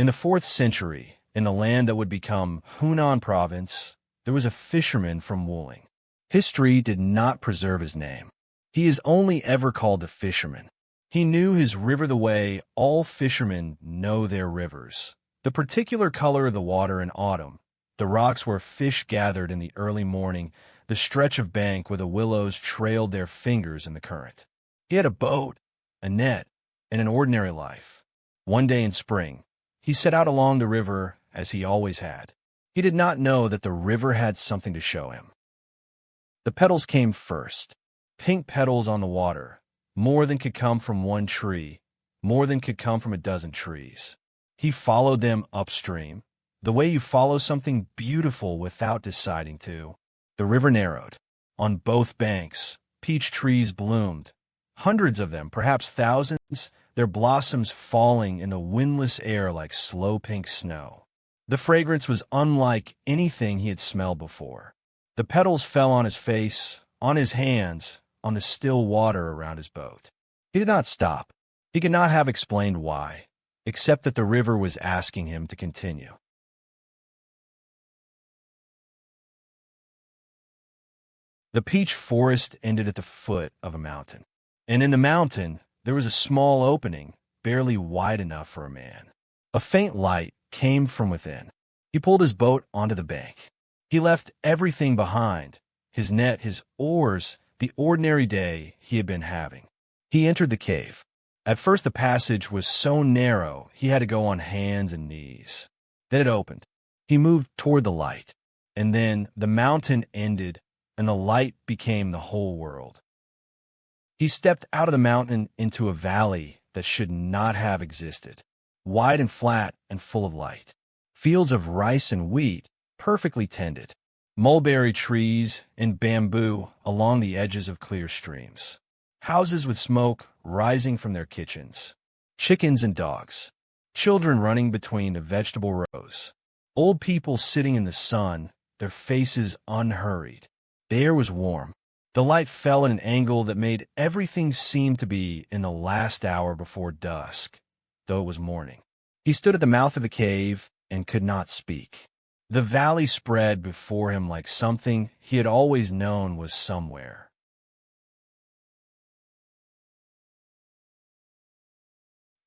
In the 4th century, in the land that would become Hunan province, there was a fisherman from Wuling. History did not preserve his name. He is only ever called the fisherman. He knew his river the way all fishermen know their rivers. The particular color of the water in autumn, the rocks where fish gathered in the early morning, the stretch of bank where the willows trailed their fingers in the current. He had a boat, a net, and an ordinary life. One day in spring, he set out along the river as he always had. He did not know that the river had something to show him. The petals came first, pink petals on the water, more than could come from one tree, more than could come from a dozen trees. He followed them upstream, the way you follow something beautiful without deciding to. The river narrowed. On both banks, peach trees bloomed. Hundreds of them, perhaps thousands, their blossoms falling in the windless air like slow pink snow. The fragrance was unlike anything he had smelled before. The petals fell on his face, on his hands, on the still water around his boat. He did not stop. He could not have explained why, except that the river was asking him to continue. The peach forest ended at the foot of a mountain, and in the mountain there was a small opening, barely wide enough for a man. A faint light came from within. He pulled his boat onto the bank. He left everything behind, his net, his oars, the ordinary day he had been having. He entered the cave. At first the passage was so narrow he had to go on hands and knees. Then it opened. He moved toward the light, and then the mountain ended, and the light became the whole world. He stepped out of the mountain into a valley that should not have existed, wide and flat and full of light. Fields of rice and wheat, perfectly tended. Mulberry trees and bamboo along the edges of clear streams. Houses with smoke rising from their kitchens. Chickens and dogs. Children running between the vegetable rows. Old people sitting in the sun, their faces unhurried. The air was warm. The light fell at an angle that made everything seem to be in the last hour before dusk, though it was morning. He stood at the mouth of the cave and could not speak. The valley spread before him like something he had always known was somewhere.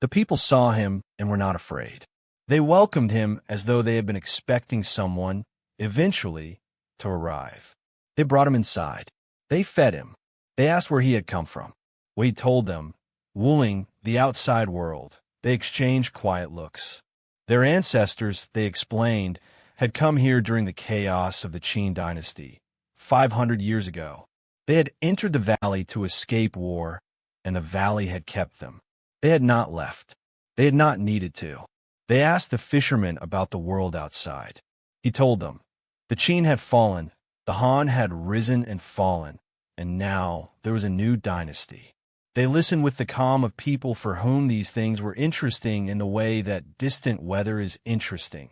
The people saw him and were not afraid. They welcomed him as though they had been expecting someone, eventually, to arrive. They brought him inside. They fed him. They asked where he had come from. Wade told them, Wuling, the outside world. They exchanged quiet looks. Their ancestors, they explained, had come here during the chaos of the Qin dynasty, 500 years ago. They had entered the valley to escape war, and the valley had kept them. They had not left. They had not needed to. They asked the fisherman about the world outside. He told them, the Qin had fallen, the Han had risen and fallen, and now there was a new dynasty. They listened with the calm of people for whom these things were interesting in the way that distant weather is interesting,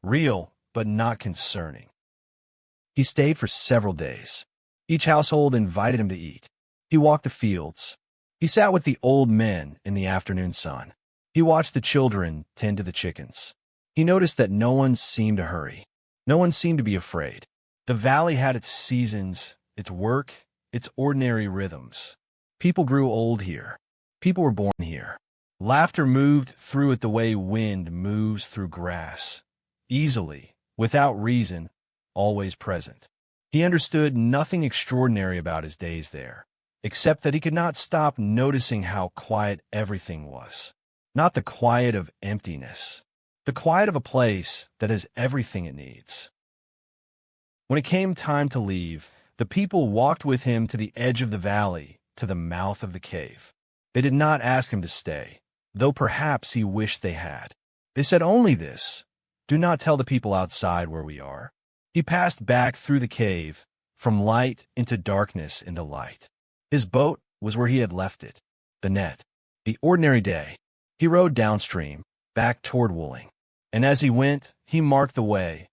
real but not concerning. He stayed for several days. Each household invited him to eat. He walked the fields. He sat with the old men in the afternoon sun. He watched the children tend to the chickens. He noticed that no one seemed to hurry. No one seemed to be afraid. The valley had its seasons, its work, its ordinary rhythms. People grew old here. People were born here. Laughter moved through it the way wind moves through grass, easily, without reason, always present. He understood nothing extraordinary about his days there, except that he could not stop noticing how quiet everything was. Not the quiet of emptiness, the quiet of a place that has everything it needs. When it came time to leave, the people walked with him to the edge of the valley, to the mouth of the cave. They did not ask him to stay, though perhaps he wished they had. They said only this, do not tell the people outside where we are. He passed back through the cave, from light into darkness into light. His boat was where he had left it, the net, the ordinary day. He rowed downstream, back toward Wuling, and as he went, he marked the way.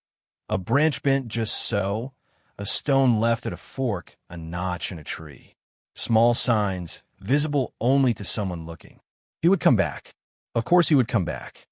A branch bent just so, a stone left at a fork, a notch in a tree. Small signs, visible only to someone looking. He would come back. Of course he would come back.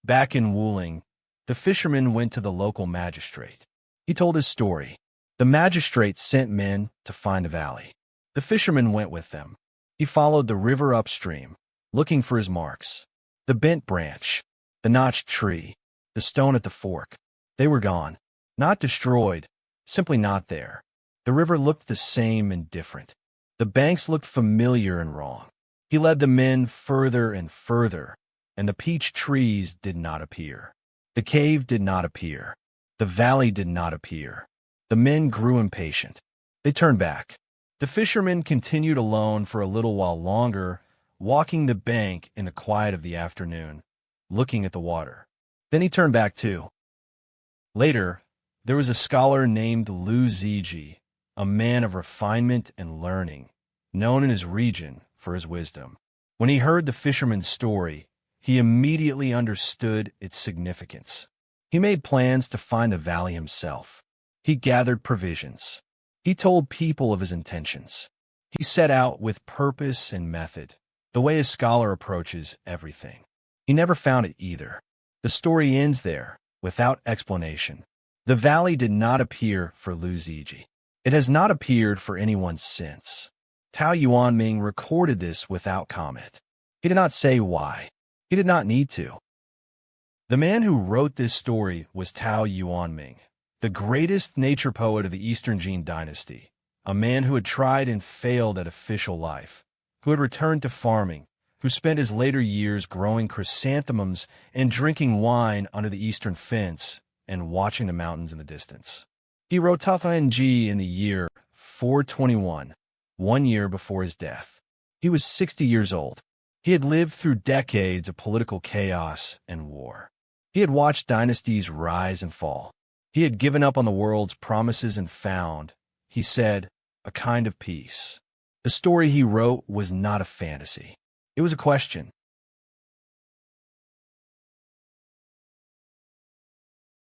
Back in Wuling, the fisherman went to the local magistrate. He told his story. The magistrate sent men to find the valley. The fisherman went with them. He followed the river upstream, looking for his marks. The bent branch, the notched tree, the stone at the fork. They were gone. Not destroyed, simply not there. The river looked the same and different. The banks looked familiar and wrong. He led the men further and further, and the peach trees did not appear. The cave did not appear. The valley did not appear. The men grew impatient. They turned back. The fisherman continued alone for a little while longer, walking the bank in the quiet of the afternoon, looking at the water. Then he turned back too. Later, there was a scholar named Lu Ziji, a man of refinement and learning, known in his region for his wisdom. When he heard the fisherman's story, he immediately understood its significance. He made plans to find the valley himself. He gathered provisions. He told people of his intentions. He set out with purpose and method, the way a scholar approaches everything. He never found it either. The story ends there, without explanation. The valley did not appear for Lu Ziji. It has not appeared for anyone since. Tao Yuanming recorded this without comment. He did not say why. He did not need to. The man who wrote this story was Tao Yuanming, the greatest nature poet of the Eastern Jin dynasty, a man who had tried and failed at official life, who had returned to farming, who spent his later years growing chrysanthemums and drinking wine under the eastern fence and watching the mountains in the distance. He wrote桃花源记in the year 421, 1 year before his death. He was 60 years old. He had lived through decades of political chaos and war. He had watched dynasties rise and fall. He had given up on the world's promises and found, he said, a kind of peace. The story he wrote was not a fantasy. It was a question.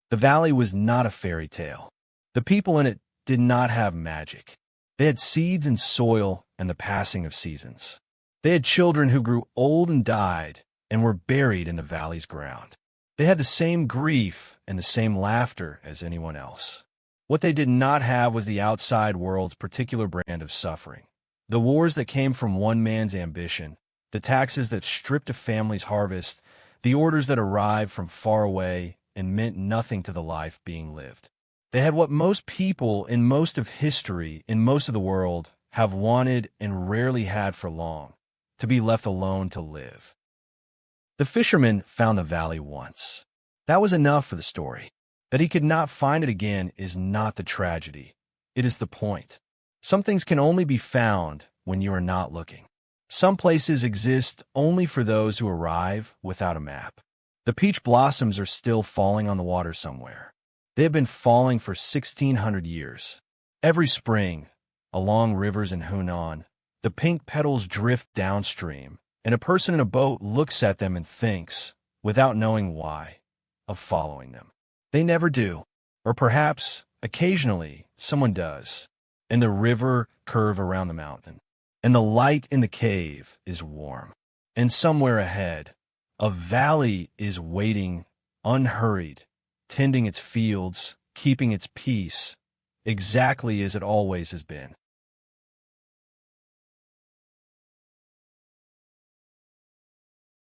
The valley was not a fairy tale. The people in it did not have magic. They had seeds and soil and the passing of seasons. They had children who grew old and died and were buried in the valley's ground. They had the same grief and the same laughter as anyone else. What they did not have was the outside world's particular brand of suffering. The wars that came from one man's ambition, the taxes that stripped a family's harvest, the orders that arrived from far away and meant nothing to the life being lived. They had what most people in most of history, in most of the world, have wanted and rarely had for long, to be left alone to live. The fisherman found the valley once. That was enough for the story. That he could not find it again is not the tragedy. It is the point. Some things can only be found when you are not looking. Some places exist only for those who arrive without a map. The peach blossoms are still falling on the water somewhere. They have been falling for 1,600 years. Every spring, along rivers in Hunan, the pink petals drift downstream, and a person in a boat looks at them and thinks, without knowing why, of following them. They never do, or perhaps, occasionally, someone does, and the river curve around the mountain, and the light in the cave is warm, and somewhere ahead, a valley is waiting, unhurried, tending its fields, keeping its peace, exactly as it always has been.